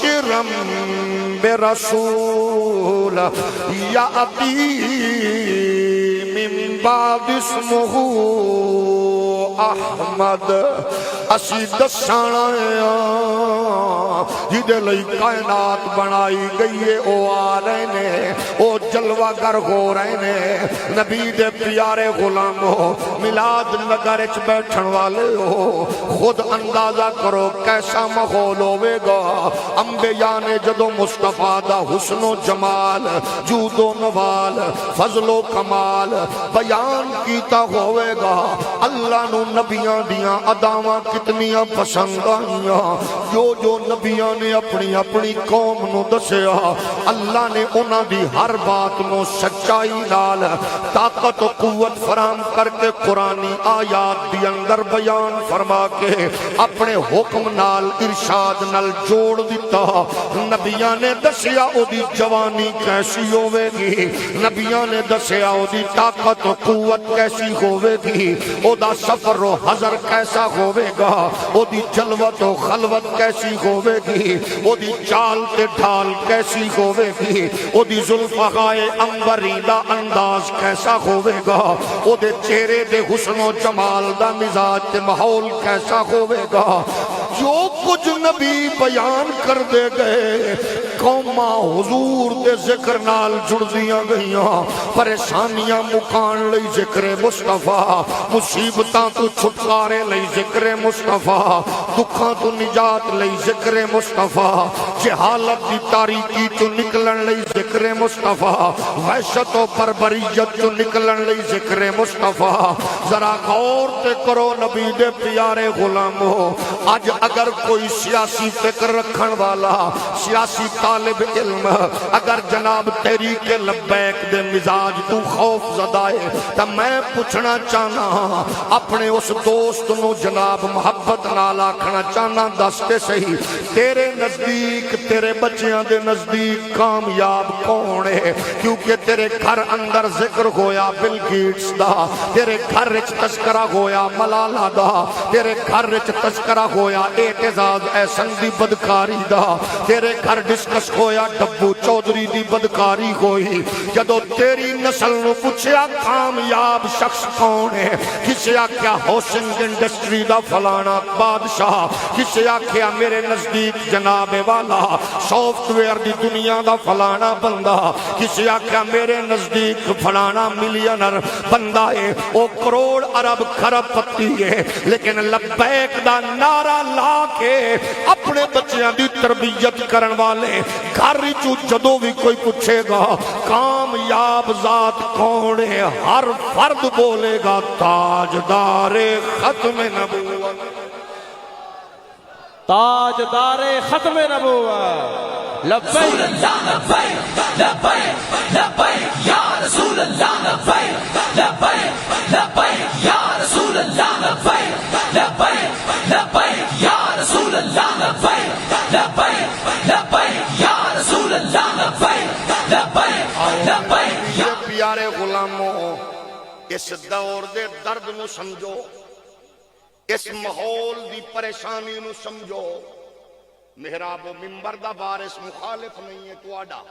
مبشرا برسول یاتی من بعد اسمہ احمد اسی دسانا جدے لئی کائنات بنائی گئی ہے او آ رہے نے او جلوہ گر ہو رہے نے نبی دے پیارے غلاموں میلاد نگر اچ بیٹھن والے ہو خود اندازہ کرو کیسا ماحول ہوئے گا انبیاء نے جدو مصطفیٰ دا حسن و جمال جود و نوال فضل و کمال بیان کیتا ہوئے گا اللہ نو نبیاں دیاں اداواں کتنیاں پسند آئیاں جو نبیاں نے اپنی اپنی قوم نو دسیا اللہ نے انہاں دی ہر بات نو سچائی نال طاقت و قوت فراہم کر کے قرآنی آیات دی اندر بیان فرما کے اپنے حکم نال ارشاد نال جوڑ دیتا نبیاں نے دسیا او دی جوانی کیسی ہوئے گی نبیاں نے دسیا او دی طاقت و قوت کیسی ہوئے گی او دا سفر و حضر کیسا ہوئے گا او دی جلوت و خلوت کیسی ہوئے گی او دی چال تے ڈھال کیسی ہوئے گی او دی زلفہائے انبری دا انداز کیسا ہوئے گا او دے چہرے دے حسن و جمال دا مزاج تے ماحول کیسا ہوئے گا جو کچھ نبی بیان کر دے گئے قوماں حضور دے ذکر نال جڑ دیاں گئیاں پریشانیاں مکان لئی ذکر مصطفیٰ مصیبتاں تو چھٹکارے لئی ذکر مصطفیٰ دکھاں تو نجات لئی ذکر مصطفیٰ جہالت دی تاریکی تو نکلن لئی ذکر مصطفیٰ وحشت و بربریت تو نکلن لئی ذکر مصطفیٰ ذرا غور تے کرو نبی دے پیارے غلاموں آج اگر کوئی سیاسی فکر رکھن والا سیاسی طالب علم اگر جناب تحریک لبیک دے مزاج تو خوف زدائے تا میں پوچھنا چاہنا اپنے اس دوست نو جناب محبت نال آکھنا چاہنا دستے صحیح تیرے نزدیک تیرے بچیاں دے نزدیک کامیاب کون ہے کیونکہ تیرے گھر اندر ذکر ہویا بل گیٹس دا تیرے گھر رچ تذکرہ ہویا ملالہ دا تیرے گھر رچ تذکرہ ہویا اعتزاز احسن دی بدکاری دا تیرے گھر ڈسکس ہویا ڈبو چودری دی بدکاری ہوئی جدو تیری نسل نو پوچھیا کامیاب شخص کون ہے کسے آکھیا ہوسنگ انڈسٹری دا فلانا بادشاہ کسے آکھیا میرے نزدیک جناب والا سافٹ ویئر دی دنیا دا فلانا بندہ کسے آکھیا میرے نزدیک فلانا ملینر بندہ ہے او کروڑ ارب خرب پتی ہے لیکن لبیک دا نعرہ لا کے اپنے بچیاں دی تربیت کرن والے گھر چو جدو بھی کوئی پوچھے گا کامیاب ذات کون ہے ہر فرد بولے گا تاجدار ختم نبوت تاجدار ختم نبوت لبیک لبیک لبیک لبیک یا رسول اللہ لبیک لبیک لبیک یا رسول اللہ لبیک لبیک لبیک یا رسول اللہ لبیک لبیک لبیک یا رسول اللہ لبیک لبیک لبیک یہ پیارے غلاموں اس دور دے درد نو سمجھو اس ماحول دی پریشانی نو سمجھو محراب و منبر دا وارث مخالف نہیں ہے تو آڈا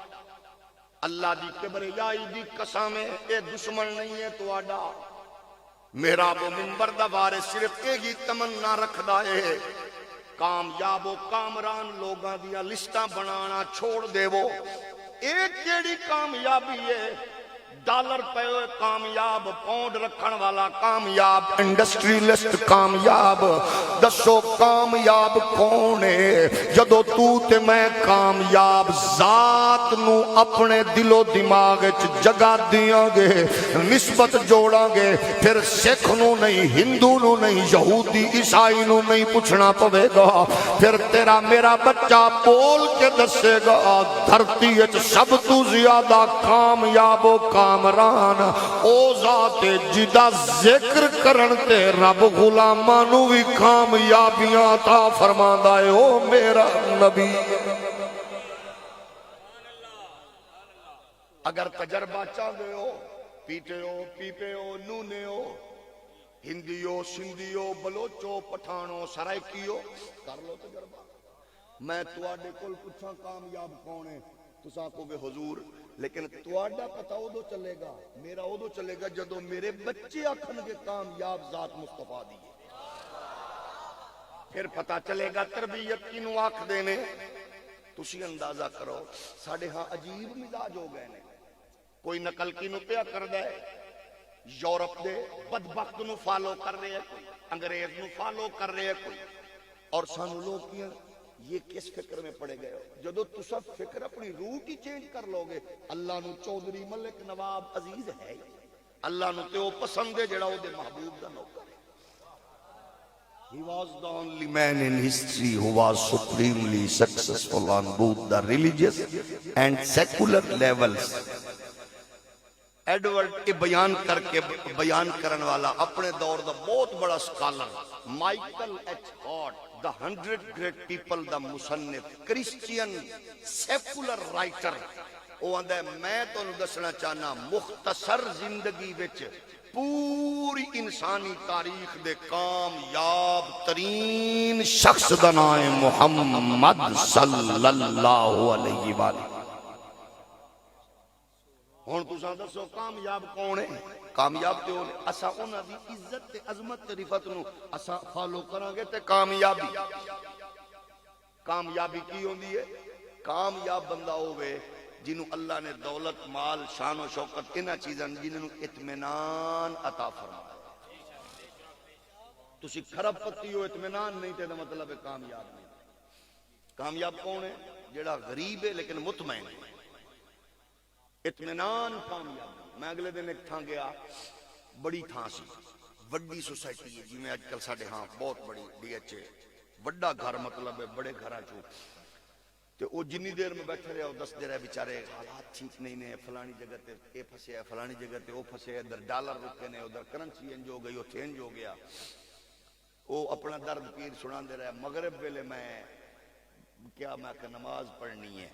اللہ دی کبریائی دی قسمیں اے دشمن نہیں ہے تو آڈا محراب و منبر دا وارث صرف ایک ہی تمنا رکھ دائے کامیاب و کامران لوگاں دیا لسٹاں بنانا چھوڑ دے وہ ایک جیڑی کامیابی ہے ڈالر پہ کامیاب پاؤنڈ رکھن والا کامیاب انڈسٹریلسٹ کامیاب دسو کامیاب کون ہے جدو تو تے میں کامیاب ذات نو اپنے دل و دماغ جگہ دیاں گے نسبت جوڑاں گے پھر سکھ نو نہیں ہندو نو نہیں یہودی عیسائی نو نہیں پوچھنا پوے گا پھر تیرا میرا بچہ بول کے دسے گا دھرتی سب تو زیادہ کامیاب و کامران او ذات جدا ذکر کرن تے رب غلاماں نو بھی کامیابیاں عطا فرماندا ہے او میرا نبی اگر تجربہ چاہتے ہو پیٹے ہو پیپے ہو نونے ہو ہندی ہو سندھی ہو بلوچ ہو پٹھان ہو سرائکی ہو کر لو تجربہ میں تواڈے کول پوچھاں کامیاب کون ہے، تساں آکھو گے حضور، لیکن تواڈا پتہ ادو چلے گا، میرا ادو چلے گا جدو میرے بچے آکھن گے کامیاب ذات مصطفیٰ دی ہے، پھر پتہ چلے گا تربیت کینوں آکھدے نے۔ تسی اندازہ کرو ساڈے ہاں عجیب مزاج ہو گئے نے، کوئی نقل کینوں پیا کردا ہے، یورپ دے بدبخت نو فالو کر رہے ہیں کوئی، انگریز نو فالو کر رہے ہیں کوئی، اور سانو لوگ کیا یہ کس فکر میں پڑے گئے ہو؟ جدو تسا فکر اپنی روح کی چینج کر لو گے، اللہ نو چودھری ملک نواب عزیز ہے، اللہ نو تے او پسند ہے جڑا او دے محبوب دا نوکر ہے۔ He was the only man in history who was supremely successful on both the religious and secular levels. Edward یہ بیان کرن والا اپنے دور دا بہت بڑا سکالر، مائیکل ایچ ہارٹ، دا 100 گریٹ پیپل دا مصنف، کرسچین سیکولر رائٹر، وہ آندا ہے میں تو دسنا چاہنا مختصر زندگی وچ پوری انسانی تاریخ دے کامیاب ترین شخص دا نام ہے محمد صلی اللہ علیہ وآلہ۔ ہن تساں دسو کامیاب کون ہے؟ کامیاب تے ہونے اساں انہاں دی عزت تے عظمت تے رفعت نو اساں فالو کراں گے تے کامیابی کی ہوندی ہے؟ کامیاب بندہ ہوے جنوں اللہ نے دولت، مال، شان و شوکت انہاں چیزاں جنہاں اطمینان عطا فرمایا۔ تسی کھرب پتی ہو اطمینان نہیں تے دا مطلب ہے کامیاب نہیں۔ کامیاب کون ہے؟ جڑا غریب ہے لیکن مطمئن ہے، اطمینان کامیاب۔ میں اگلے دن ایک تھاں گیا، بڑی تھاں سی، وڈی سوسائٹی ہے جی میں آج کل ساڈے ہاں بہت بڑی ڈی ایچ اے وڈا گھر مطلب ہے بڑے گھراں چوں، تے او جنی دیر میں بیٹھے رہے او دس دے رہے بیچارے حالات ٹھیک نہیں نے، فلانی جگہ تے اے پھسے ہے، فلانی جگہ تے او پھسے ہے، ادھر ڈالر رکے نے، ادھر کرنسی انج ہو گئی، اوتھے انج ہو گیا۔ او اپنا درد پیر سنان دے رہے۔ مغرب ویلے میں کیا میں کہ نماز پڑھنی ہے،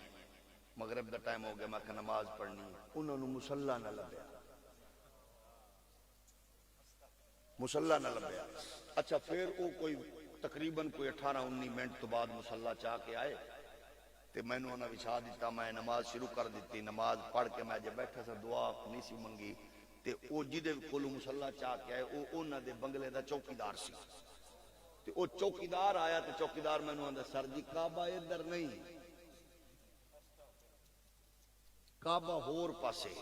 مغرب دا ٹائم ہو گیا، میں کہ نماز پڑھنی ہے، انہوں نے مصلی نہ لبیا، مصلی نہ لبیا۔ اچھا پھر وہ کوئی تقریباً کوئی 18-19 منٹ تو بعد مصلی چاہ کے آئے تے میں نے انہوں وچھا دیتا، میں نماز شروع کر دیتی، نماز پڑھ کے میں جب بیٹھا سا دعا نہیں سی منگی تے او جدے کولو مصلی چاہ کے آئے او انہاں دے بنگلے دا چوکیدار سی، تے او چوکیدار آیا تے چوکیدار میں نے آندا سر جی کعبہ ادھر نہیں، کعبہ ہور پاسے،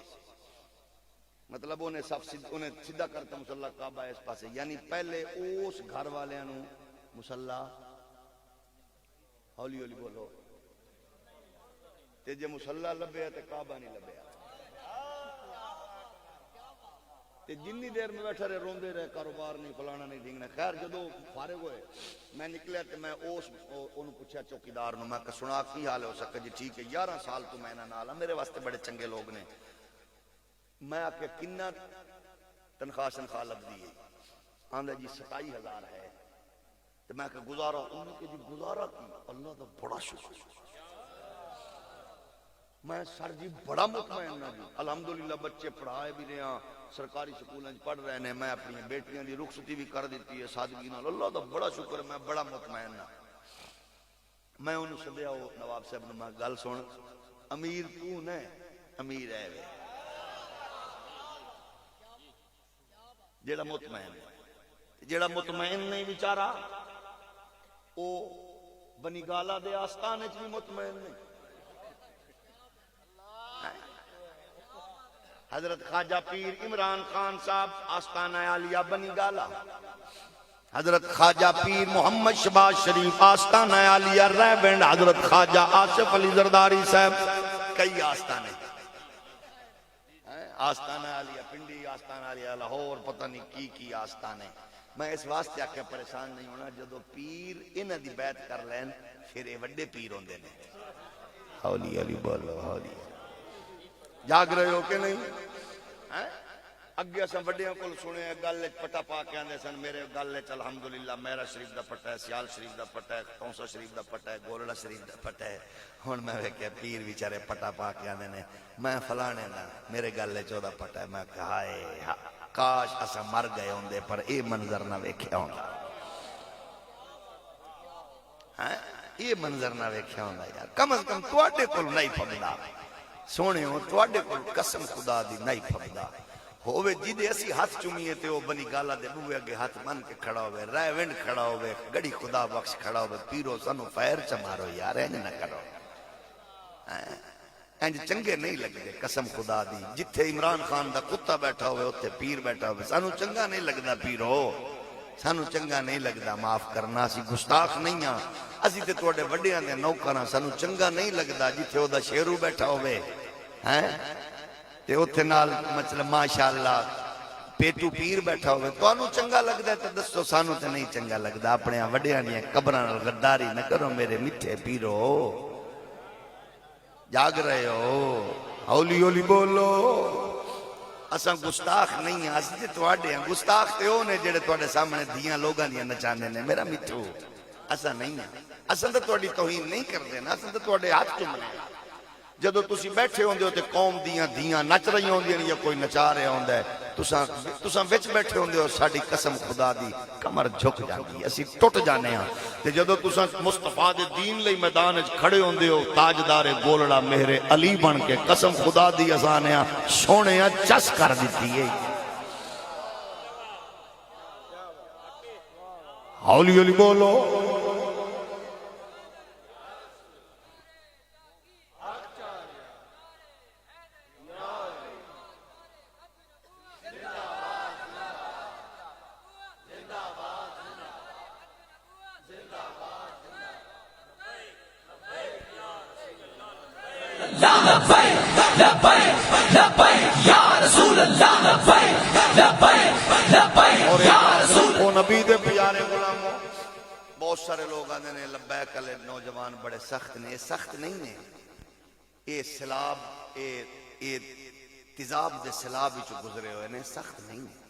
مطلب انہیں سیدھا کرتا مصلی کعبہ اس پاسے، یعنی پہلے اس گھر والیاں نو مصلی ہولی ہولی بولو تے جے مصلی لبیا تے کعبہ نہیں لبیا، تے جنی دیر میں بیٹھا رہے روندے رہے، کاروبار نہیں، فلانا نہیں، ڈھنگنا۔ خیر جدو فارغ ہوئے میں نکلیا تے میں انہوں پوچھا چوکیدار نو، میں کہ سنا کی حال ہو سکتا؟ جی ٹھیک ہے، 11 سال تو میں نال ہاں، میرے واسطے بڑے چنگے لوگ نے۔ میں آکے کنہ تنخواہ لگ دی ہے؟ آندھا جی 27,000 ہے۔ تو میں کہ گزارا؟ انہوں کہ جی گزارا کی؟ اللہ دا بڑا شکر۔ میں سر جی بڑا مطمئن نہ جی، الحمدللہ بچے پڑھائے بھی رہے ہیں، سرکاری سکولیں پڑھ رہے ہیں، میں اپنی بیٹیاں دی رخصتی بھی کر دیتی ہے سادگی نال، اللہ دا بڑا شکر ہے، میں بڑا مطمئن ہاں۔ میں انہوں سدیا وہ نواب صاحب نے، میں گل سن، امیر تو نے امیر ہے وے جیڑا مطمئن ہے، جیڑا مطمئن نہیں بیچارہ او بنی گالا دے آستانے چ بھی مطمئن نہیں۔ حضرت خواجہ پیر عمران خان صاحب آستانہ عالیہ بنی گالا، حضرت خواجہ پیر محمد شباز شریف آستانہ عالیہ ریونڈ، حضرت خواجہ آصف علی زرداری صاحب، کئی آستانے، آستانہ عالیہ پنڈی، آستانہ عالیہ لاہور، پتہ نہیں کی آستانے۔ میں اس واسطے آکے پریشان نہیں ہونا، جدو پیر انہاں دی بیعت کر لین پھر یہ وڈے پیر ہوندے نے۔ ہولی علی بولو، ہولی جاگ رہے ہو کہ نہیں؟ اگے اساں وڈیاں کول سنے گل پٹا پا کے آندے سن، میرے گل الحمدللہ میرا شریف دا پٹا ہے، سیال شریف دا پٹا ہے، تونسا شریف دا پٹا ہے، گولڑا شریف دا پٹا ہے۔ ہن میں ویکھیا پیر بیچارے پٹا پا کے آندے نے، میں فلانے دا میرے گل 14 پٹا ہے۔ میں کہا ہائے کاش اساں مر گئے ہوندے پر اے منظر نہ ویکھیا ہوندا۔ یہ منظر نہ ویکھیا ہوندا یار کم از کم تواڈے کول نہیں پھبدا سونےو تواڈے کول قسم خدا دی نہیں پھبدا ہووے جدے اسی ہاتھ چومیے تے او بنی گالا دے بوے اگے ہاتھ من کے کھڑا ہوئے رائے ونڈ کھڑا ہوئے گڑی خدا بخش کھڑا ہوئے پیرو سانو پیر چ مارو یار انج نہ کرو انج چنگے نہیں لگدے قسم خدا دی جتھے عمران خان دا کتا بیٹھا ہوئے اوتھے پیر بیٹھا ہوئے سانو چنگا نہیں لگدا پیرو سانو چنگا نہیں لگدا معاف کرنا اسی گستاخ نہیں ہاں اسی تے تواڈے وڈیاں دے نوکر ہاں سانو چنگا نہیں لگدا جتھے او دا شیرو بیٹھا ہوئے ہیں تے اوتھے نال مطلب ماشاءاللہ پیٹو پیر بیٹھا ہوئے تانوں چنگا لگدا ہے تے دسو سانو تے نہیں چنگا لگدا اپنے وڈیاں دی قبراں نال غداری نہ کرو میرے میٹھے پیرو جاگ رہے ہو ہولی ہولی بولو اساں گستاخ نہیں ہیں اسی تے تواڈے ہیں گستاخ تے او نے جڑے تواڈے سامنے دیاں لوگاں دیاں نچاندے نے میرا میٹھو اساں نہیں ہیں اساں تے تواڈی توہین نہیں کردے نا اساں تے تواڈے ہاتھ چومنے ہیں جدو تسی بیٹھے ہوندے ہو تے قوم دیاں نچ رہی ہوندیاں یا کوئی نچا رہا ہوندا ہے تساں وچ بیٹھے ہوندے ہو ساڈی قسم خدا دی کمر جھک جاندی ہے اسی ٹوٹ جانے ہاں تے جدو تساں مصطفیٰ دے دین لئی میدان وچ کھڑے ہوندے ہو تاجدار گولڑا مہر علی بن کے قسم خدا دی اساں نے سونےاں چس کر دتی ہے ہولی ہولی بولو لبیک لبیک لبیک یا رسول اللہ لبیک لبیک لبیک یا رسول وہ نبی دے پیارے غلاموں بہت سارے لوگ آنے نے لبیک علیہ نوجوان بڑے سخت نے سخت نہیں نے اے سلاب اے تیزاب دے سلاب وچ گزرے ہوئے نے سخت نہیں نے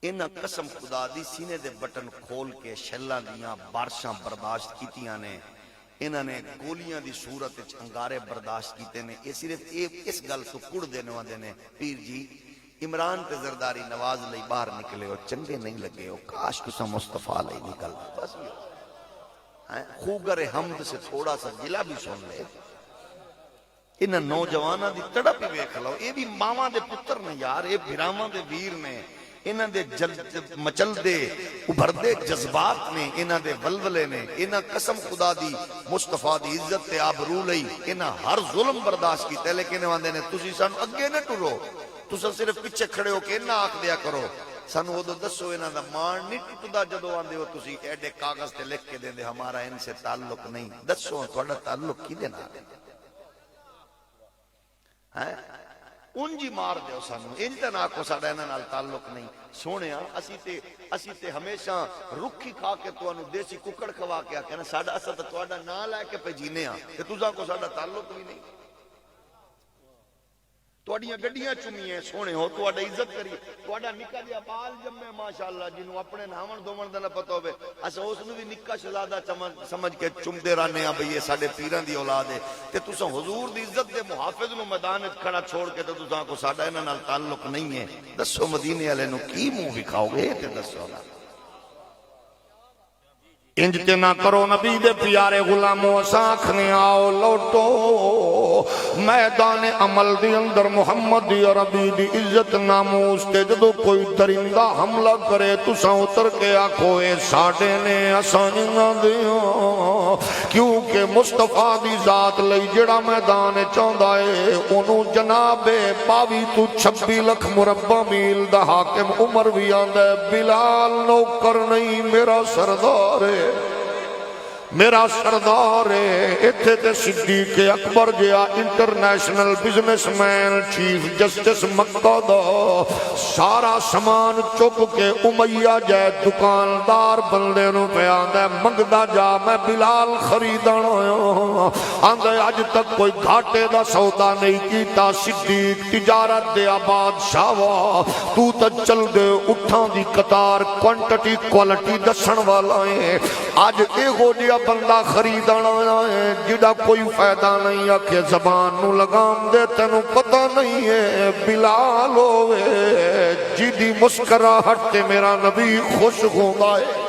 انہاں قسم خدا دی سینے دے بٹن کھول کے شلاں دیاں بارشاں برداشت کیتیاں نے انہاں نے گولیاں دی صورت وچ انگارے برداشت کیتے نے یہ صرف اس گل تو کڑ دینے واندے نے پیر جی عمران تے زرداری نواز لئی باہر نکلے ہو چنگے نہیں لگے ہو کاش تساں مصطفیٰ لئی نکل بس خوگر حمد سے تھوڑا سا گلا بھی سن لے انہاں نوجواناں دی تڑپ ویکھ لو اے بھی ماواں دے پتر نے یار اے بھراواں دے ویر نے انہاں دے مچل دے ابھردے جذبات نے انہاں دے ولولے نے انہاں قسم خدا دی مصطفیٰ دی عزت تے آبرو لئی انہاں ہر ظلم برداشت کیتے لیکن آندے نے تسی سانو اگے نہ ٹرو تساں صرف پیچھے کھڑے ہو کے نہ آکھ دیا کرو سانو ادو دسو انہاں دا مان نہیں ٹوٹدا جدو آندے ہو تسی ایڈے کاغذ تے لکھ کے دیندے ہمارا ان سے تعلق نہیں دسو تہاڈا تعلق کیدے نال ہے انجی مار دیو سانو انج تے نہ کو ساڈا انہاں نال تعلق نہیں سونےا اسی تے ہمیشہ رکھی کھا کے تانوں دیسی ککڑ کھوا کے آکھنا ساڈا اساں تے تہاڈا نام لے کے پہ جینے ہاں تے تساں کو ساڈا تعلق بھی نہیں تہاڈیاں گڈیاں چومیاں سونے ہو تہاڈا عزت کری تہاڈا نکا جہا بال جمے ماشاءاللہ جنوں اپنے ناون دوون دا نہ پتہ ہوے اساں اس نوں بھی نکا شہزادہ سمجھ کے چومدے رہنے ہاں بھئی یہ ساڈے پیراں دی اولاد ہے تے تساں حضور دی عزت دے محافظ نوں میدان وچ کھڑا چھوڑ کے تے تساں کو ساڈا انہاں نال تعلق نہیں ہے دسو مدینے والے نوں کی منہ وکھاؤ گے تے دسو نا انج تے نہ کرو نبی دے پیارے غلاموں اساں آکھنے آؤ لوٹو میدان عمل دی اندر محمد دی عربی دی عزت ناموس تے جدو کوئی درندہ حملہ کرے تساں اتر کے آکھو اے ساڈے نے اساں نہ دیاں کیونکہ مصطفیٰ دی ذات لئی جڑا میدان چاہندا اے اونوں جناب 22 تو 26 لکھ مربع میل دا حاکم عمر بھی آندا ہے بلال نوکر نہیں میرا سردار ہے میرا سردار ہے اتھے تے صدیق اکبر جیا international businessman chief justice Mecca دا سارا سامان چک کے امیہ جائے دکاندار بندے نو پہ آندا ہے منگدا جا میں بلال خریدن آیا آندا ہے اج تک کوئی گھاٹے دا سودا نہیں کیتا صدیق تجارت دے بادشاہ وا تو تے چل دے اٹھاں دی قطار کوانٹٹی کوالٹی دسن والا ہے اج ایہو جیا بندہ خریدنا ہے جڑا کوئی فائدہ نہیں ہے کہ زبان نو لگام دے تینوں پتہ نہیں ہے بلال ہوئے جیدی مسکراہٹ تے میرا نبی خوش ہوندا ہے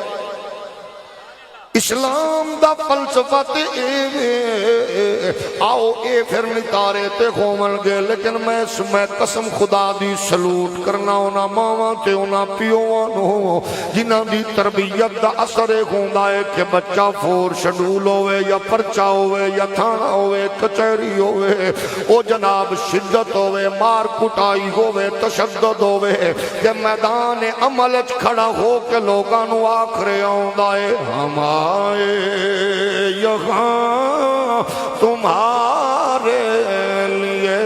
اسلام دا فلسفہ تے اے آؤ اے پھر نتارے تے خومن گے، لیکن میں قسم خدا دی سلوٹ کرنا ہونا ماما تے ہونا پیوانو جنہ دی تربیت دا اثر ہوندہ ہے کہ بچہ فور شڈول ہوئے یا پرچہ ہوئے یا تھانہ ہوئے کچہری ہوئے او جناب شدت ہوئے مار کٹائی ہوئے تشدد ہوئے کہ میدان عملت کھڑا ہو کے لوگانو آخرے آندہ ہے ہمارے یہاں تمہارے لیے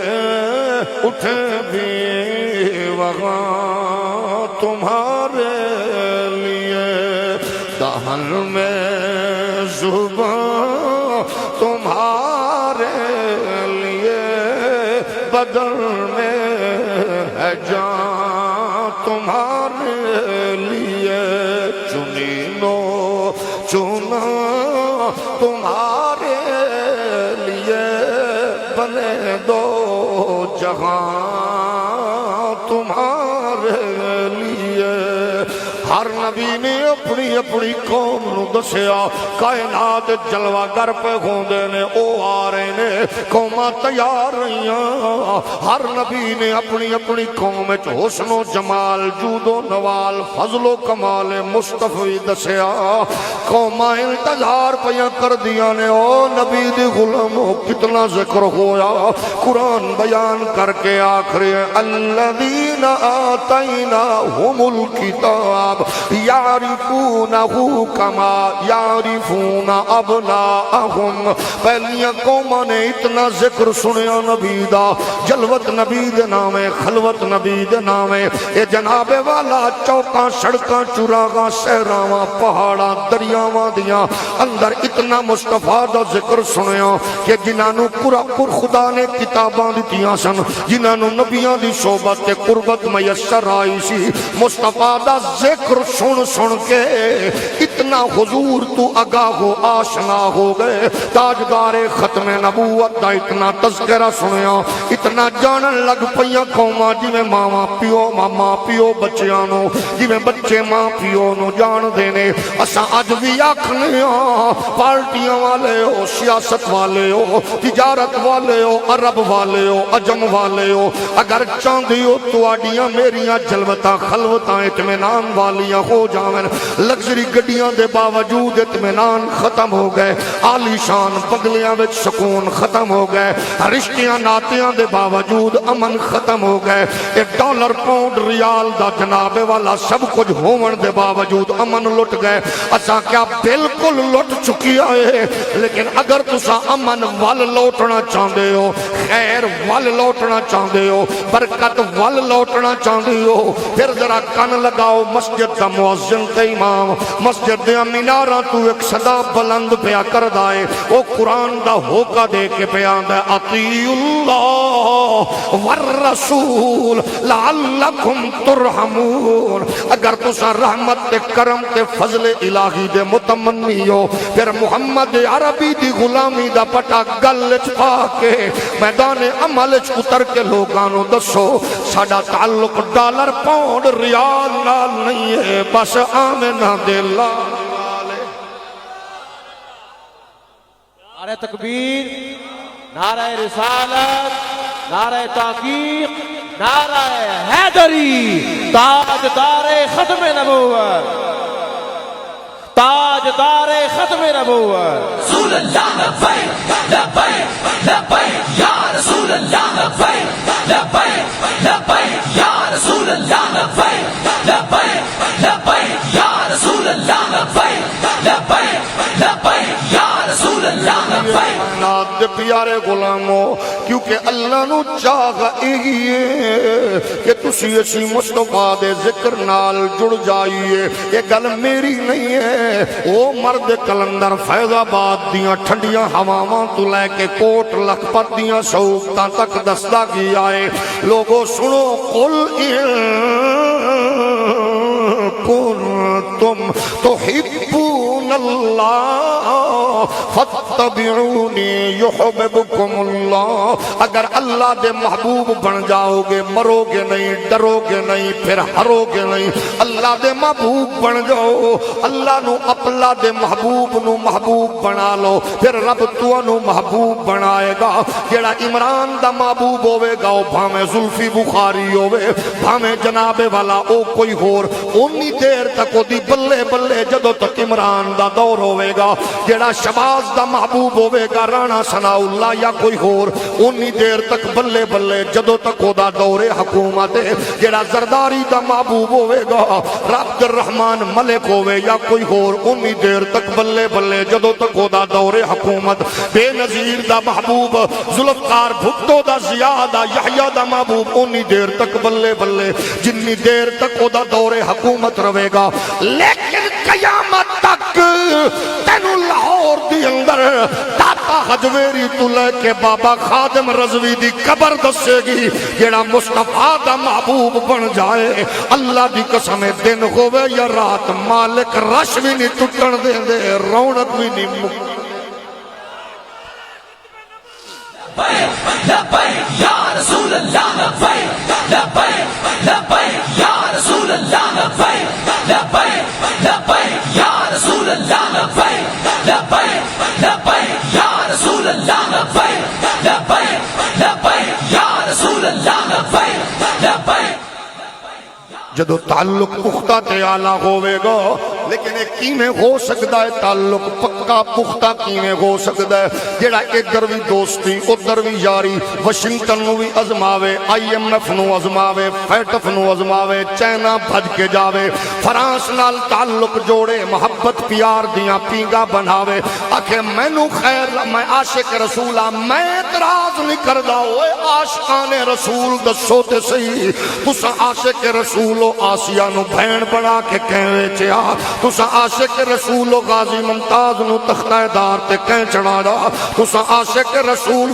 اٹھے بھی وہاں تمہارے لیے دہن میں زبان تمہارے لیے بدن میں ہے جان تمہارے لیے چنینو چنا تمہارے لیے بنے دو جہاں تمہارے لیے ہر نبی نے اپنی اپنی قوم نو دسیا کائنات جلوہ گر پہ ہوندے نے او آ رہے نے قوماں تیار رہیاں ہر نبی نے اپنی اپنی قوم وچ حسن و جمال جود و نوال فضل و کمال مصطفی دسیا قوماں انتظار پیاں کر دیا نے او نبی دی غلاموں کتنا ذکر ہویا قرآن بیان کر کے آخری الذین آتیناہم الکتاب یعرفونہو کما یعرفون ابناءہم پہلیاں قوماں نے اتنا ذکر سنیا نبی دا جلوت نبی دے نامے خلوت نبی دے نامے اے جناب والا چوکاں سڑکاں چراغاں سہراواں پہاڑاں دریاواں دیاں اندر اتنا مصطفیٰ دا ذکر سنیا کہ جنہاں قر خدا نے کتاباں دیتیاں سن جنہاں نبیاں دی صحبت قربت میسر آئی سی مصطفیٰ دا ذکر سن سن کے اتنا حضور تو آگاہ و آشنا ہو گئے تاجدار ختم نبوت دا اتنا تذکرہ سنیا اتنا جانن لگ پیا قوماں جی میں ماں پیو بچیانو جی میں بچے ماں پیو نو جان دینے اساں اج بھی آکھنے پارٹیاں والے ہو سیاست والے ہو تجارت والے ہو عرب والے ہو عجم والے ہو اگر چاندی ہو تو آڈیاں میریاں جلوتاں خلوتاں اطمینان والیاں ہو جاویں لگزری گڈیاں دے باوجود اطمینان ختم ہو گئے عالی شان پگلیاں وچ سکون ختم ہو گئے رشتیاں ناتیاں دے باوجود امن ختم ہو گئے ایک ڈالر پاؤنڈ ریال دا جناب والا سب کچھ ہون دے باوجود امن لٹ گئے اساں کیا بالکل لٹ چکی ہے لیکن اگر تساں امن وال لوٹنا چاہندے ہو خیر وال لوٹنا چاہندے ہو برکت وال لوٹنا چاہندے ہو پھر ذرا کن لگاؤ مسجد دا معزن تے امام مسجد دے میناراں تو ایک صدا بلند پیا کر دائے او قرآن دا ہوکا دے کے پیان دے اطیع اللہ والرسول لعلکم ترحمون اگر تسا رحمت تے کرم تے فضل الہی دے متمنی ہو پھر محمد عربی دی غلامی دا پٹا گلچ پا کے میدان عملچ اتر کے لوگانو دسو ساڑا تعلق ڈالر پاؤنڈ ریال نال نہیں ہے بس آمنہ دلہ نعرہ تکبیر نعرہ رسالت نعرہ تحقیق نعرہ حیدری تاجدار ختم نبوت تاجدار ختم نبوت رسول اللہ لبیک لبیک لبیک یا رسول اللہ لبیک لبیک لبیک یا رسول اللہ لبیک لبیک لبیک یا رسول اللہ لبیک لبیک لبیک یا رسول اللہ لبیک ناد پیارے غلاموں کیونکہ اللہ نو چاہ ہے کہ تسی اسی مصطفیٰ دے ذکر نال جڑ جائیے یہ گل میری نہیں ہے او مرد کلندر فیض آباد دیاں ٹھنڈیاں ہواواں تو لے کے کوٹ لکھپت دیاں شوقتاں تک دستا کی آئے لوگوں سنو قل کنتم تحبون اللہ فاتبعونی یحببکم اللہ، اگر اللہ دے محبوب بن جاؤ گے مرو گے نہیں، ڈرو گے نہیں، پھر ہرو گے نہیں، اللہ دے محبوب بن جاؤ، اللہ نو اپلا دے محبوب نو محبوب بنا لو، پھر رب تو محبوب بنائے گا۔ جیڑا عمران دا محبوب ہوئے گا وہ بھامے زلفی بخاری ہوئے، بھامے جناب والا او کوئی ہور، اونی دیر تک او دی بلے بلے جدو تک عمران دا دور ہوئے گا۔ جیڑا شباز دا محبوب ہوئے گا رانا ثناء اللہ یا کوئی ہور، اونی دیر تک بلے بلے جدو تک او دا دور حکومت ہے۔ جیڑا زرداری دا محبوب ہوئے گا عبد الرحمن ملک ہوئے یا کوئی ہور، اونی دیر تک بلے بلے جدو تک او دا دور حکومت۔ بے نظیر دا محبوب ذوالفقار بھٹو دا زیادہ یحییٰ دا محبوب اونی دیر تک بلے بلے جنی دیر تک او دا دور حکومت روے گا۔ لیکن قیامت تک تینو لاہور دی اندر داتا حجویری تو لے کے بابا خادم رضوی دی قبر دسے گی، جیڑا مصطفیٰ دا محبوب بن جائے اللہ دی قسم دن ہوئے یا رات مالک رش بھی نہیں ٹوٹن دے دے، رونق بھی نہیں مک۔ لبیک لبیک یا رسول اللہ، لبیک لبیک لبیک یا رسول اللہ، لبیک لبیک لبیک یا رسول اللہ، لبیک لبیک لبیک یا رسول اللہ، لبیک لبیک لبیک یا رسول اللہ، لبیک لبیک۔ جدو تعلق پختہ تے آلہ ہوئے گا، لیکن ایک کیمیں ہو سکتا ہے تعلق پکا پختہ کیمیں ہو سکتا ہے، جیڑا ادھر بھی دوستی ادھر بھی یاری، واشنگٹن نو بھی ازماوے، IMF نو ازماوے، فیٹف نو ازماوے، چائنا بھج کے جاوے، فرانس نال تعلق جوڑے، محبت پیار دیاں پینگا بناوے، آکھے میں نو خیر میں عاشق رسولہ میں اعتراض نہیں کردہ ہوئے، عاشقان رسول دسو تے صحیح، تسا عاشق رسول آسیہ نو بھین بنا کے کہوے چیا، تسا عاشق رسول غازی ممتاز نو تختہ دار تے کہیں چڑھا دا، تسا عاشق رسول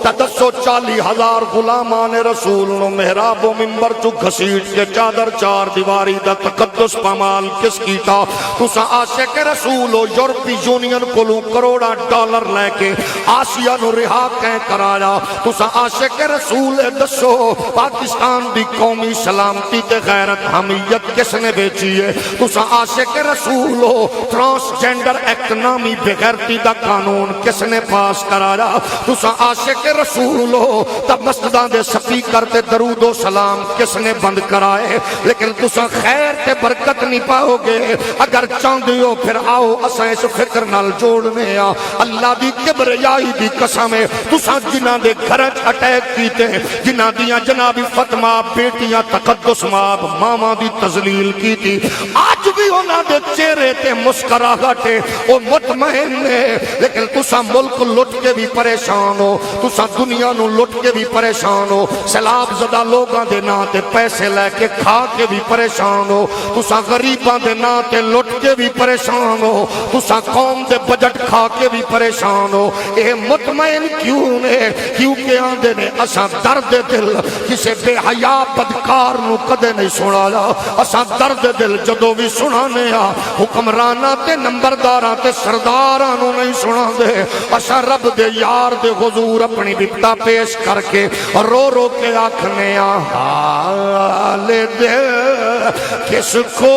تا 140,000 غلامان رسول نو محراب و منبر چو گھسیٹ کے چادر چار دیواری دا تقدس پامال کس کی تا، تسا عاشق رسول یورپی یونین کلو کروڑا ڈالر لے کے آسیہ نو رہا کہیں کرایا، تسا عاشق رسول دسو پاکستان دی قومی سلامتی تے غیرت حمیت کس نے بیچی ہے، تسا عاشق رسول ہو ٹرانسجینڈر ایکٹ نامی بغیرتی دا قانون کس نے پاس کرایا، تسا عاشق رسول ہو تب مسجداں دے سپیکر تے درود و سلام کس نے بند کرائے، لیکن تسا خیر تے برکت نہیں پاؤ گے اگر چاندی ہو پھر آؤ اساں اس فکر نال جوڑنے آ، اللہ دی کبریائی دی قسم ہے، تسا جنہاں دے گھرچ اٹیک کیتے، جنہاں دیاں جنابی فاطمہ بیٹیاں تقدس ماب ماما دی تذلیل کی تھی، آج بھی انہاں دے چہرے تے مسکراہٹے او مطمئن نے، لیکن تسا ملک لٹ کے بھی پریشان ہو، تسا دنیا نو لٹ کے بھی پریشان ہو، سیلاب زدہ لوگاں دے نا تے پیسے لے کے کھا کے بھی پریشان ہو، تسا غریباں دے نا تے لٹ کے بھی پریشان ہو، تسا قوم دے بجٹ کھا کے بھی پریشان ہو، اے مطمئن کیوں نے؟ کیونکہ آندے نے اساں درد دل کسے بے حیا بدکار نو کدے نہیں سنا جا، اساں درد دل جدو بھی سنانے آ حکمرانہ تے نمبرداراں تے سرداراں نو نہیں سنا دے، اساں رب دے یار دے حضور اپنی بپتا پیش کر کے رو رو کے آکھنے آ، حال دل کس کو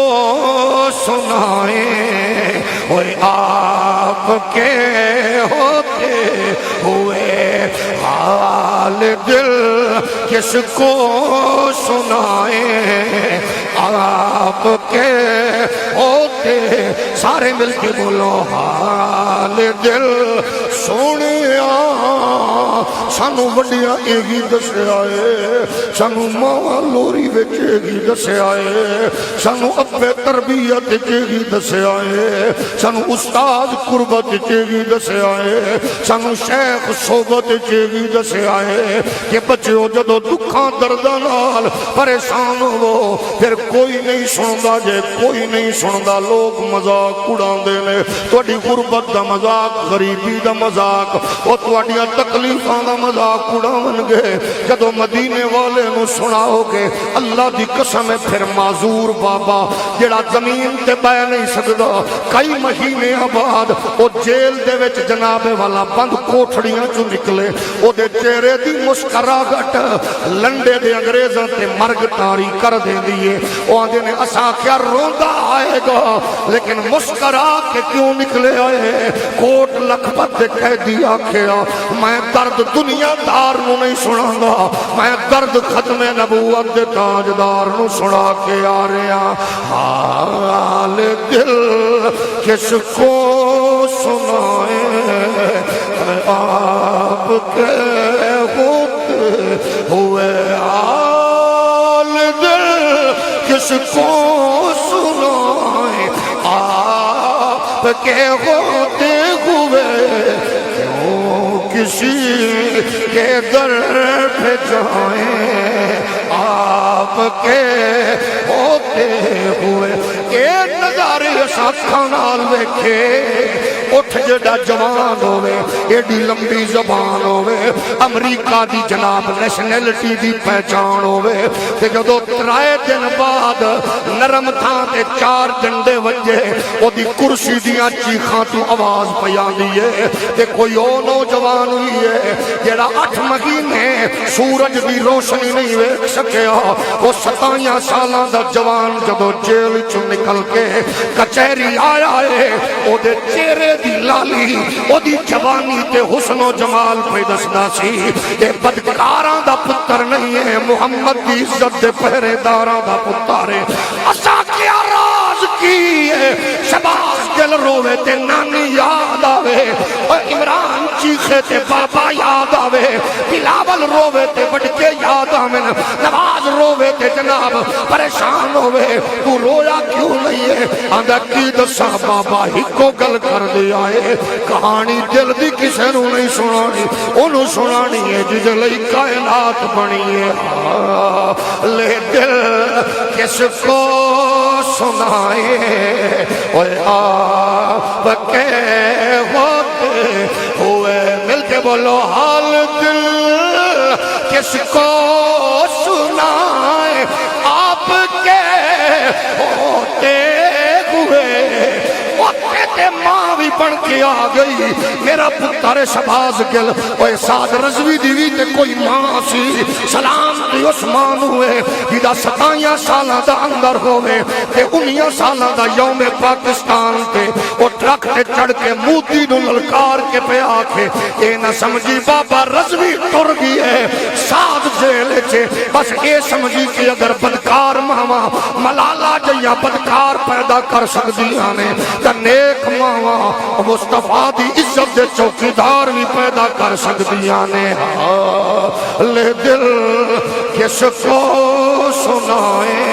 سنائیں اوے آپ کے ہوتے ہوئے، حال دل کس کو سنائیں آپ کے ہوتے، سارے مل کے بولو حال دل سونیا، سانو وڈیاں ایگی دسے آئے، سانو ماں لوری وچ ایگی دسے آئے، سانو ابے تربیت ایگی دسے آئے، سانو استاد قربت ایگی دسے آئے، سانو شیخ صحبت ایگی دسے آئے کہ بچیو جدو دکھاں درداں نال پریشان ہو پھر کوئی نہیں سندا، جے کوئی نہیں سندا لوگ مذاق اڑاندے نے، تہاڈی غربت دا مذاق، غریبی دا مذاق، او تہاڈیاں تکلیفاں دا مذاق اڑاون گے جدو مدینے والے نو سناؤ گے اللہ دی قسم ہے پھر معذور بابا جڑا زمین تے بہ نہیں سکدا کئی مہینے بعد او جیل دے وچ جناب والا بند کوٹھڑیاں چوں نکلے او دے چہرے دی مسکراہٹ لنڈے دے انگریزاں تے مرگ تاری کر دیندی ہے او آندے نے اساں کیا روندا آئے گا لیکن مسکرا کے کیوں نکلے آئے کوٹ لکھپت دے قیدی آکھیا میں درد دنیا دار نو نہیں سناں گا میں درد ختم نبوت دے تاجدار نو سنا کے آ رہا حال دل کس کو سنائے آپ کے ہوتے ہوئے حال دل کس کو سنائے آپ کے ہوتے ہوئے کیوں کسی کے در پہ جائیں آپ کے ہوتے ہوئے ایک نظارے ساتھاں نال ویکھے اٹھ جڑا جوان ہوئے ایڈی لمبی زبان ہوئے امریکہ دی جناب نیشنلٹی دی پہچان ہوئے کہ جدو 3 دن بعد نرم تھاں تے 4 ڈنڈے وجے او دی کرسی دیاں چیخاں تو آواز پیا دیئے کہ کوئی او نوجوان ہوئی ہے جڑا 8 مہینے سورج دی روشنی نہیں ویکھ سکیا وہ 27 سالاں دا جوان جدو جیل چوں نکل کے کچہری آیا ہے او دے چہرے دی لالی او دی جوانی تے حسن و جمال پہ دسدا سی اے بدکاراں دا پتر نہیں ہے محمد دی عزت دے پہرے داراں دا پتر ہے اسا کیا راز کی ہے شباز دل روے تے نانی یاد آوے اور عمران چیخے تے بابا یاد آوے بلاول روے تے بڑکے یاد آوے نواز روے تے جناب پریشان ہوئے تو رویا کیوں نہیں ہے آندھا کی دسا بابا ہی کو گل کر دیا ہے کہانی دل دی کسے نو نہیں سنانی انہوں سنانی ہے جس لئی کائنات بنی ہے لے دل کس کو سنائے اوے آپ کے ہوتے ہوئے مل کے بولو حال دل کس کو سنائے آپ کے ہوتے ہوئے تے ماں بھی بن کے آ گئی میرا پتر شباز گل اوے سعد رضوی دیوی تے کوئی ماں سی سلام دی عثمان ہوئے جدا 27 سالاں دا اندر ہوئے تے 19 سالاں دا یوم پاکستان تے او ٹرک تے چڑھ کے موتی نو للکار کے پہ آکھے اے نہ سمجھی بابا رضوی ٹر گئی ہے سعد جیل چے بس اے سمجھی کہ اگر بدکار ماما ملالہ جیا بدکار پیدا کر سکدیاں نے تے نیک ماما مصطفیٰ دی عزت دے چوکیدار بھی پیدا کر سکدیاں نے لے دل کس کو سنائے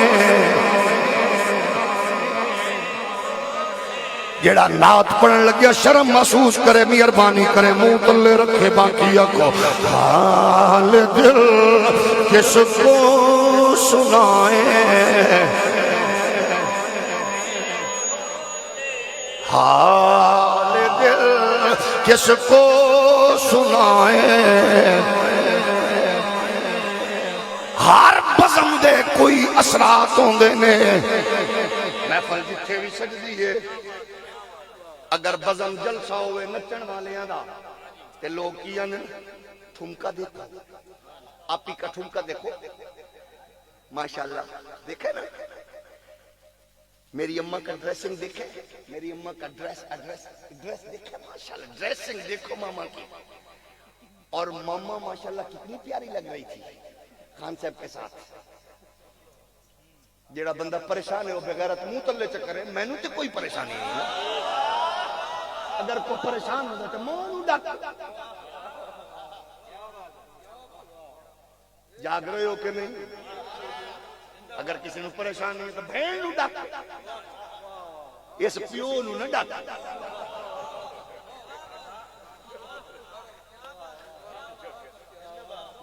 جڑا نعت پڑھن لگیا شرم محسوس کرے مہربانی کرے منہ تلے رکھے باقی کو حال دل کس کو سنائے حال دل کس کو سنائے ہر بزم دے کوئی اثرات ہوندے نے محفل جتھے بھی سجدی ہے اگر بزم جلسہ ہوئے نچن والے دا تے لوگ کیا نے ٹھمکا دیکھو آپ ہی کا ٹھمکا دیکھو ماشاءاللہ دیکھے نا میری اماں کا ڈریسنگ دیکھے میری اماں کا ڈریس دیکھے ماشاءاللہ ڈریسنگ دیکھو ماما کی اور ماما ماشاءاللہ کتنی پیاری لگ رہی تھی خان صاحب کے ساتھ جیڑا بندہ پریشان ہے وہ بغیرت منہ تلے چکرے میں نے تے کوئی پریشانی نہیں اگر کوئی پریشان ہوتا تو مون ڈاک جاگ رہے ہو کہ نہیں اگر کسی نے پریشان نہیں ہے تو بھین نو ڈاک اس پیو نو نہ ڈاک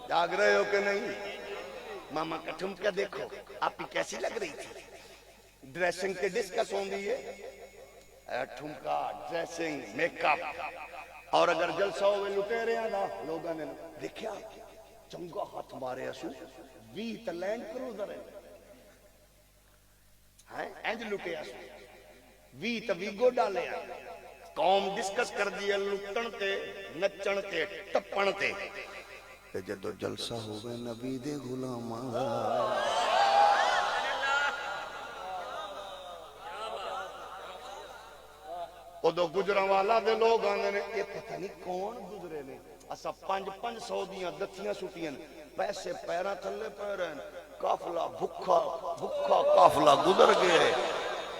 جاگ رہے ہو کہ نہیں ماما کا ٹھمکا دیکھو آپ ہی کیسی لگ رہی تھی ڈریسنگ کے ڈسکس ہوں گی ہے ٹھمکا ڈریسنگ میک اپ اور اگر جلسہ ہوئے لٹیریاں دا لوگاں نے دیکھیا چنگا ہاتھ مارے اسو 20 تے لینڈ کروزر ہے انج لٹے اسو 20 تے ویگو ڈالے قوم ڈسکس کر دی لٹن تے نچن تے ٹپن تے جدو جلسہ ہوئے نبی دے غلاماں ادو گجرا والا دے لوگ آنے نے یہ پتہ نہیں کون گزرے نے اسا 500 دیاں دتیاں سٹیاں پیسے پیرا تھلے پے رہن قافلہ بھکھا قافلہ گزر گئے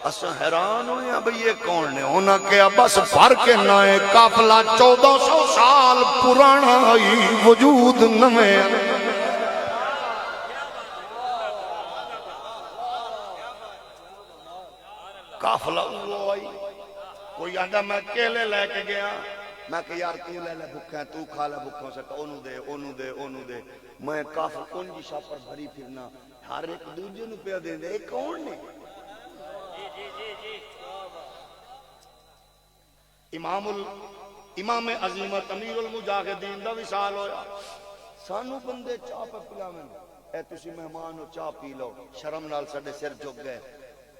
اسا حیران ہوئے ہیں بھئی یہ کون نے ہونا کہ بس فرق نہ ہے قافلہ 1400 سال پرانا ہی وجود نویں قافلہ وہ آئی کوئی آندا میں کیلے لے کے گیا میں کہ یار تو لے بھکھا تو کھا لے بھکھوں سے اونوں دے میں کافر کون جی شاہ پر بھری پھرنا ہر ایک دوجے نو پیا دے دے کون نے امام عظیمت امیر المجاہدین دا وصال ہویا سانو بندے چاہ پہ پلاویں اے تسی مہمان ہو چاہ پی لو شرم نال ساڈے سر جھک گئے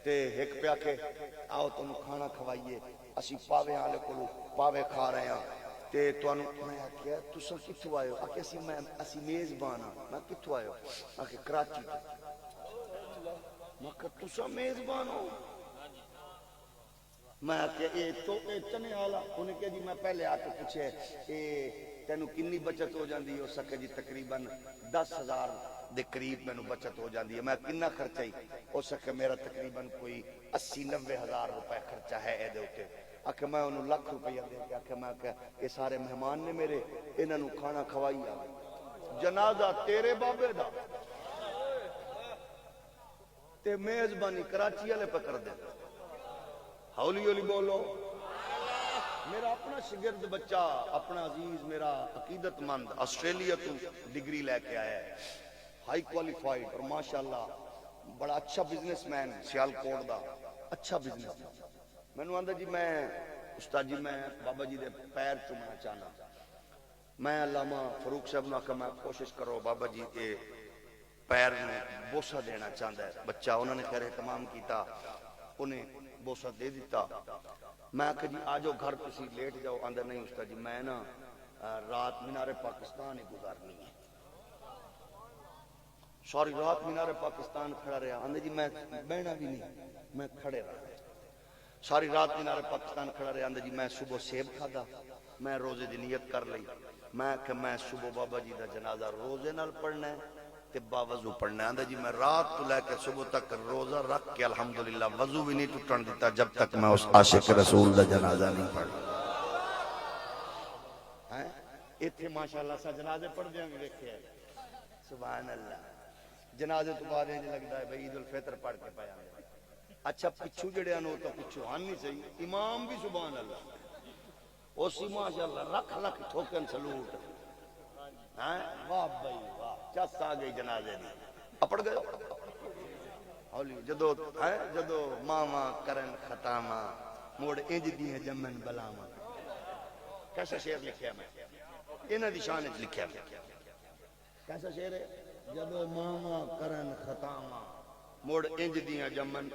تے ایک پیا کے آؤ تم کھانا کھوائیے اسی پاوے والے کو پاوے کھا رہے ہیں تے تانوں میں آکھیا تساں کتھوں آئے ہو آکھیا اسی میزبان ہاں میں کتھوں آئے ہو آکھیا کراچی تو میں کہ تساں میزبان ہو میں آکھیا اے تو اے چنے والا انہیں کہا جی میں پہلے آ کے پوچھے اے تینوں کنی بچت ہو جاندی ہو سکے جی تقریباً 10,000 دے قریب میں بچت ہو جاندی ہے میں کنا خرچہ ہی ہو سکے میرا تقریباً کوئی 80-90 ہزار روپے خرچہ ہے اے دے ہوتے آکھے میں انہوں لکھ روپیہ دے کے آکھے میں کہ یہ سارے مہمان نے میرے انہوں کھانا کھوائی جنازہ تیرے بابے دا تے میزبانی کراچی والے پہ کر دے ہولی ہولی بولو میرا اپنا شگرد بچہ اپنا عزیز میرا عقیدت مند آسٹریلیا تو ڈگری لے کے آیا ہے ہائی کوالیفائیڈ اور ماشاءاللہ بڑا اچھا بزنس مین سیالکوٹ دا اچھا بزنس میں نے آندھا جی میں استاد جی میں بابا جی دے پیر چومنا چاہنا میں علامہ فاروق صاحب نے کہا میں کوشش کرو بابا جی کے پیر میں بوسہ دینا چاہتا ہے بچہ انہوں نے خیر اہتمام کیتا انہیں بوسہ دے دیتا میں کہ جی آجو گھر کسی لیٹ جاؤ آندھا نہیں استاد جی میں نا رات مینار پاکستان ہی گزارنی ہے سوری رات مینار پاکستان کھڑا رہا آندھا جی میں بہنا بھی نہیں میں کھڑے رہا ساری رات مینار پاکستان کھڑا رہا آندھا جی میں صبح سیب کھادا میں روزے دی نیت کر لئی میں کہ میں صبح بابا جی دا جنازہ روزے نال پڑھنا ہے تے باوضو پڑھنا ہے آندھا جی میں رات تو لے کے صبح تک روزہ رکھ کے الحمدللہ وضو بھی نہیں ٹوٹن دیتا جب تک میں اس عاشق رسول دا جنازہ نہیں پڑھا ایتھے ماشاءاللہ سا جنازے پڑھ دیں گے دیکھے سبحان اللہ جنازے تو بعد یہ لگتا ہے بھئی عید الفطر پڑھ کے پایا اچھا پچھو جڑے انہوں تو پچھو آن نہیں صحیح امام بھی سبحان اللہ اسی ماشاءاللہ رکھ ٹھوکن سلوٹ واہ بھائی واہ چس آ گئی جنازے دی اپڑ گئے ہولی جدو ماما کرن خطاما موڑ انج دی ہے جمن بلاما کیسا شعر لکھیا میں انہاں دی شان وچ لکھیا میں کیسا شعر ہے جدو ماما کرن خطاما موڑ انج دی ہے جمن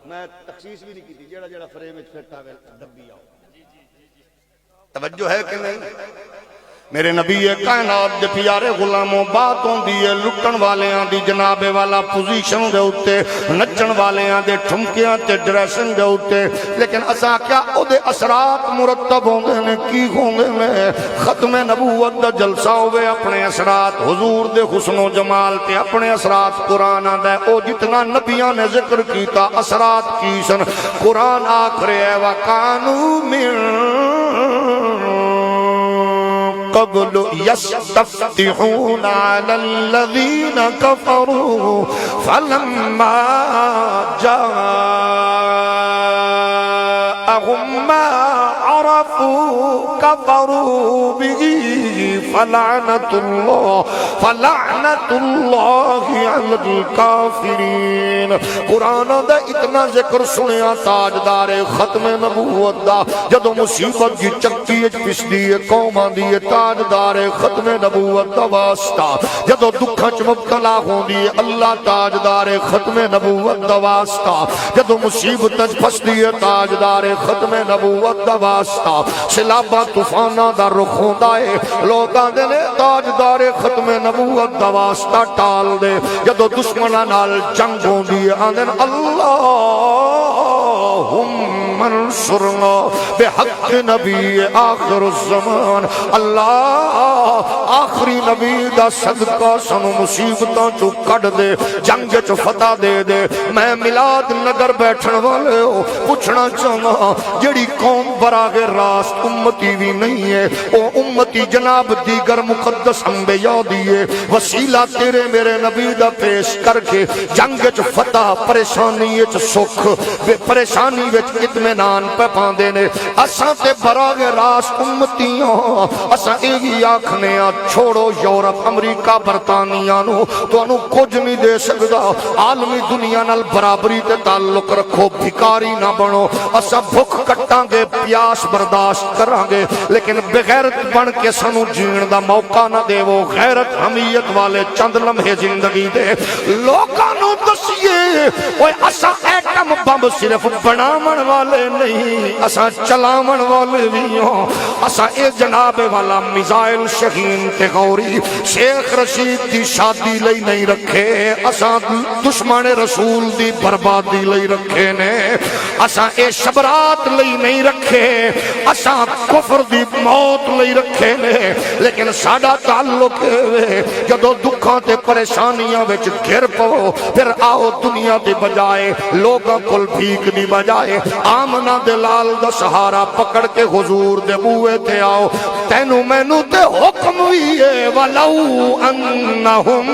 میں تخصیص بھی نہیں کی تھی جڑا جڑا فریم وچ فٹ آوے دبی آؤ توجہ ہے کہ نہیں میرے نبی کائنات دے پیارے غلاموں بات ہوندی ہے لٹن والیاں دی جناب والا پوزیشن دے اوتے نچن والیاں دے ٹھمکیاں تے ڈریسنگ دے اوتے لیکن اساں کیا او دے اثرات مرتب ہوندے نے کی ہوندے نے ختم نبوت دا جلسہ ہوے اپنے اثرات حضور دے حسن و جمال تے اپنے اثرات قرآن آندا ہے او جتنا نبیاں نے ذکر کیتا اثرات کی سن قرآن آکھرے ہے وَقَانُوا مِن قبل يستفتحون على الذين كفروا فلما جاءهم ما عرفوا كفروا به فلعنة الله على الكافرين. قرآن دا اتنا ذکر سنیا تاجدار ختم نبوت دا جدو مصیبت کی چکی پسدی قوم آندی تاجدار ختم نبوت دا واسطہ جدو دکھا مبتلا ہوندی اللہ تاجدار ختم نبوت دا واسطہ جدو مصیبت پسدی تاجدار ختم نبوت دا واسطہ سیلابا طوفاناں دا رخ ہوندا ہے لوکاں دے نے تاجدار ختم نبوت دا واسطہ ٹال دے جدو دشمناں نال جنگ ہوندی ہے آندن اللہم انصرنا بحق نبی آخر الزمان. اللہ آخری نبی دا صدقہ سنو مصیبتاں چو کٹ دے جنگ چو فتح دے دے. میں میلاد نگر بیٹھن والے ہو پوچھنا چاہنا جڑی قوم براہ راست امتی بھی نہیں ہے او امتی جناب دیگر مقدس انبیاء دیئے وسیلہ تیرے میرے نبی دا پیش کر کے جنگ چو فتح پریشانی چو سکھ پریشانی وچ اطمینان پہ پاندے نے. اساں تے براہ راست امتیاں اساں ایہی آکھنے چھوڑو یورپ امریکہ برطانیہ نو تو انو کچھ نہیں دے سکدا. عالمی دنیا نال برابری تے تعلق رکھو بھکاری نہ بنو. اساں بھوک کٹاں گے پیاس برداشت کراں گے لیکن بغیرت بن کے سانو جین دا موقع نہ دے. وہ غیرت حمیت والے چند لمحے زندگی دے لوکاں نو دسیے اوے اساں ایٹم بم صرف بناون والے نہیں اساں چلاون والے بھی ہوں. اساں اے جناب والا میزائل شہین تے غوری شیخ رشید دی شادی لئی نہیں رکھے اساں دشمن رسول دی بربادی لئی رکھے نے. اساں اے شبرات لئی نہیں رکھے اساں کفر دی موت لئی رکھے نے. لیکن ساڈا تعلق ہے جدو دکھاں تے پریشانیاں وچ گھر پو پھر آؤ دنیا دی بجائے لوگاں کل بھیک دی بجائے آمنہ دلال دا سہارا پکڑ کے حضور دے بوئے تے آؤ. تینو مینو تے حکم ہوئے وَلَوْ أَنَّهُمْ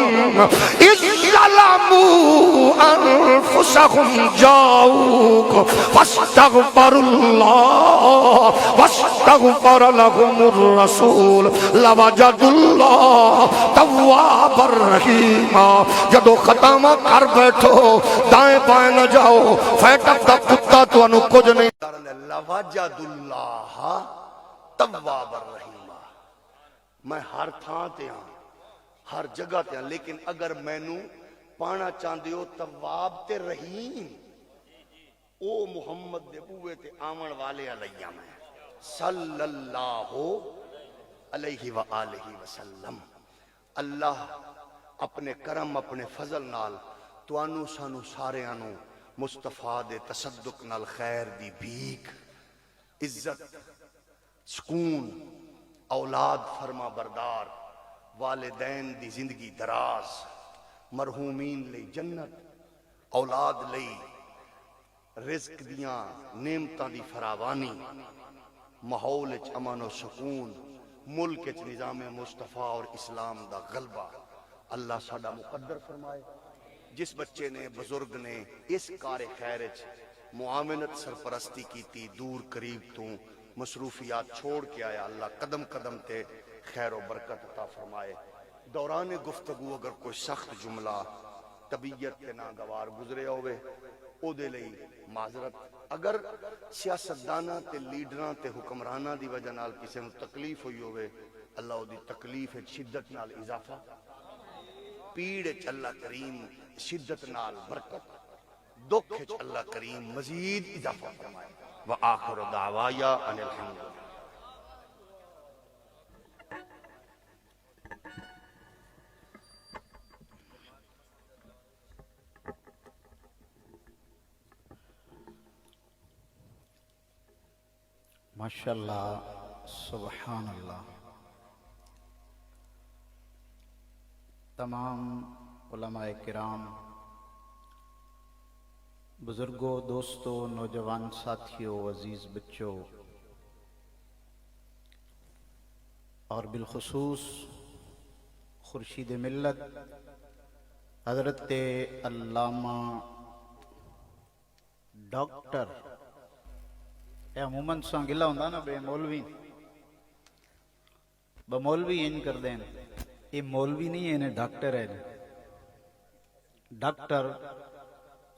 إِذْ ظَلَمُوا أَنفُسَهُمْ جَاءُوكَ فَاسْتَغْفَرُوا اللَّهَ وَاسْتَغْفَرَ لَهُمُ الرَّسُولُ لَوَجَدُوا اللَّهَ تَوَّابًا رَحِيمًا. جدو ختامہ کر بیٹھو دائیں بائیں نہ جاؤ فیٹک دا کتا تو انو کچھ نہیں. لَوَجَدُوا اللَّهَ تَوَّابًا رَحِيمًا. میں ہر تھاں تے ہاں ہر جگہ تے ہاں لیکن اگر مینو پانا چاندے ہو تواب تے رحیم او محمد دے بوئے تے آمن والے علیہ میں صلی اللہ علیہ وآلہ وسلم. اللہ اپنے کرم اپنے فضل نال توانو سانو سارے آنو مصطفیٰ دے تصدق نال خیر دی بھیک عزت سکون اولاد فرما بردار والدین دی زندگی دراز مرحومین لئی جنت اولاد لئی رزق دیاں نعمتاں دی فراوانی ماحول وچ امن و سکون ملک وچ نظام مصطفیٰ اور اسلام دا غلبہ اللہ ساڈا مقدر فرمائے. جس بچے نے بزرگ نے اس کار خیر وچ معاونت سرپرستی کیتی دور قریب تو مصروفیات چھوڑ کے آیا اللہ قدم قدم تے خیر و برکت عطا فرمائے. دوران گفتگو اگر کوئی سخت جملہ طبیعت تے ناگوار گزرے ہوئے او دے لئی معذرت. اگر سیاستدانہ تے لیڈراں تے حکمرانہ دی وجہ نال کسی نو تکلیف ہوئی ہوئے اللہ او دی تکلیف شدت نال اضافہ پیڑ اللہ کریم شدت نال برکت دکھ اللہ کریم مزید اضافہ فرمائے. وآخر دعوایا ان الحمد. ماشاءاللہ سبحان اللہ. تمام علماء کرام بزرگوں دوستوں نوجوان ساتھیوں عزیز بچوں اور بالخصوص خورشید ملت حضرت علامہ ڈاکٹر ਇਹ ਅਮੂਮਨ ਸਾਂ ਗਿਲਾ ਹੁੰਦਾ ਨਾ ਬੇ ਮੌਲਵੀ ਮੌਲਵੀ ਇੰਜ ਕਰਦੇ ਨੇ। ਇਹ ਮੌਲਵੀ ਨਹੀਂ ਇਹਨੇ ਡਾਕਟਰ ਹੈ ਡਾਕਟਰ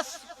SP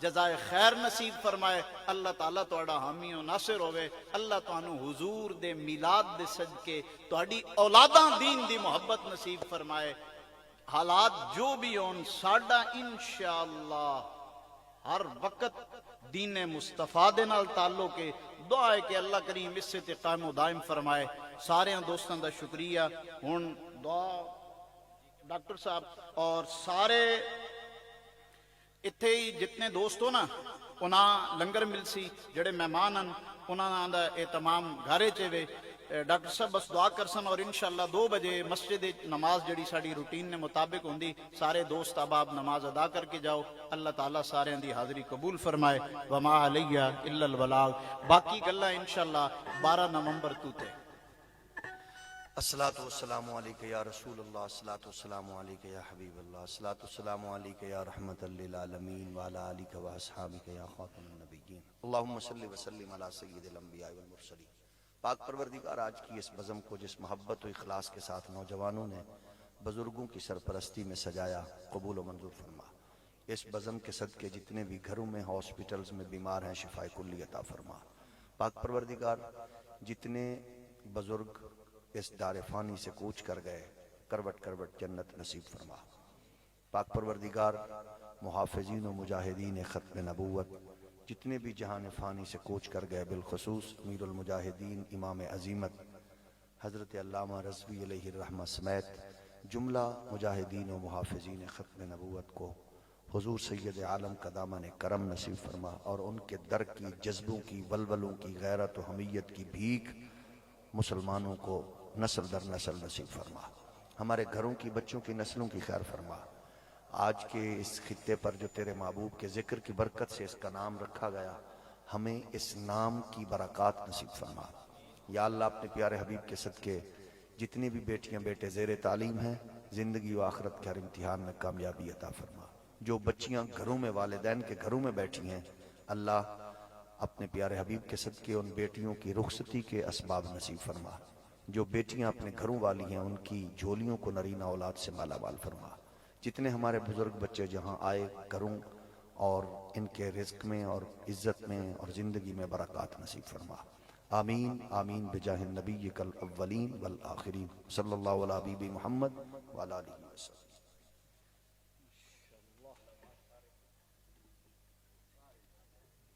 جزائے خیر نصیب فرمائے، اللہ تعالیٰ تہاڈا حامی و ناصر ہوئے، اللہ تانوں حضور دے میلاد دے صدقے تہاڈی اولاداں دین دی محبت نصیب فرمائے۔ حالات جو بھی ہون ساڈا انشاءاللہ ہر وقت دین مصطفیٰ دے نال تعلق ہے، دعا ہے کہ اللہ کریم اس سے قائم و دائم فرمائے۔ سارے دوستاں دا شکریہ۔ ہن دعا ڈاکٹر صاحب اور سارے اتھے ہی جتنے دوست ہو نا انہاں لنگر مل سی، جڑے مہمان ہیں انہاں دا اہتمام گھرے چے ڈاکٹر صاحب بس دعا کرسن، اور انشاءاللہ 2 بجے مسجد نماز جڑی ساڑی روٹین نے مطابق ہوندی، سارے دوست احباب نماز ادا کر کے جاؤ۔ اللہ تعالیٰ سارے دی حاضری قبول فرمائے۔ وما علیہ الا البلاغ۔ باقی گلا انشاءاللہ 12 نومبر تو تے۔ الصلاۃ والسلام علیک یا رسول اللہ، الصلاۃ والسلام علیک یا حبیب اللہ، الصلاۃ والسلام علیک یا رحمت للعالمین وعلی آلک و اصحابک یا خاتم النبیین، اللہم صلی وسلم علی سید الانبیاء والمرسلین۔ پاک پروردگار، آج کی اس بزم کو جس محبت و اخلاص کے ساتھ نوجوانوں نے بزرگوں کی سرپرستی میں سجایا، قبول و منظور فرما۔ اس بزم کے صدقے جتنے بھی گھروں میں ہاسپٹلز میں بیمار ہیں شفاء کلی عطا فرما۔ پاک پروردگار، جتنے بزرگ اس دار فانی سے کوچ کر گئے، کروٹ کروٹ جنت نصیب فرما۔ پاک پروردگار، محافظین و مجاہدین ختم نبوت جتنے بھی جہان فانی سے کوچ کر گئے، بالخصوص امیر المجاہدین امام عظیمت حضرت علامہ رضوی علیہ الرحمہ سمیت جملہ مجاہدین و محافظین ختم نبوت کو حضور سید عالم کا دامن کرم نصیب فرما، اور ان کے در کی جذبوں کی ولولوں کی غیرت و حمیت کی بھیک مسلمانوں کو نسل در نسل نصیب فرما۔ ہمارے گھروں کی بچوں کی نسلوں کی خیر فرما۔ آج کے اس خطے پر جو تیرے محبوب کے ذکر کی برکت سے اس کا نام رکھا گیا، ہمیں اس نام کی برکات نصیب فرما۔ یا اللہ، اپنے پیارے حبیب کے صدقے جتنی بھی بیٹیاں بیٹے زیر تعلیم ہیں، زندگی و آخرت کے ہر امتحان میں کامیابی عطا فرما۔ جو بچیاں گھروں میں والدین کے گھروں میں بیٹھی ہیں، اللہ اپنے پیارے حبیب کے صدقے ان بیٹیوں کی رخصتی کے اسباب نصیب فرما۔ جو بیٹیاں اپنے گھروں والی ہیں، ان کی جھولیوں کو نرینہ اولاد سے مالا مال فرما۔ جتنے ہمارے بزرگ بچے جہاں آئے کروں، اور ان کے رزق میں اور عزت میں اور زندگی میں برکات نصیب فرما۔ آمین آمین بجاہ النبی الاولین والآخرین، صلی اللہ علیہ حبیب محمد وعلی آلہ وسلم۔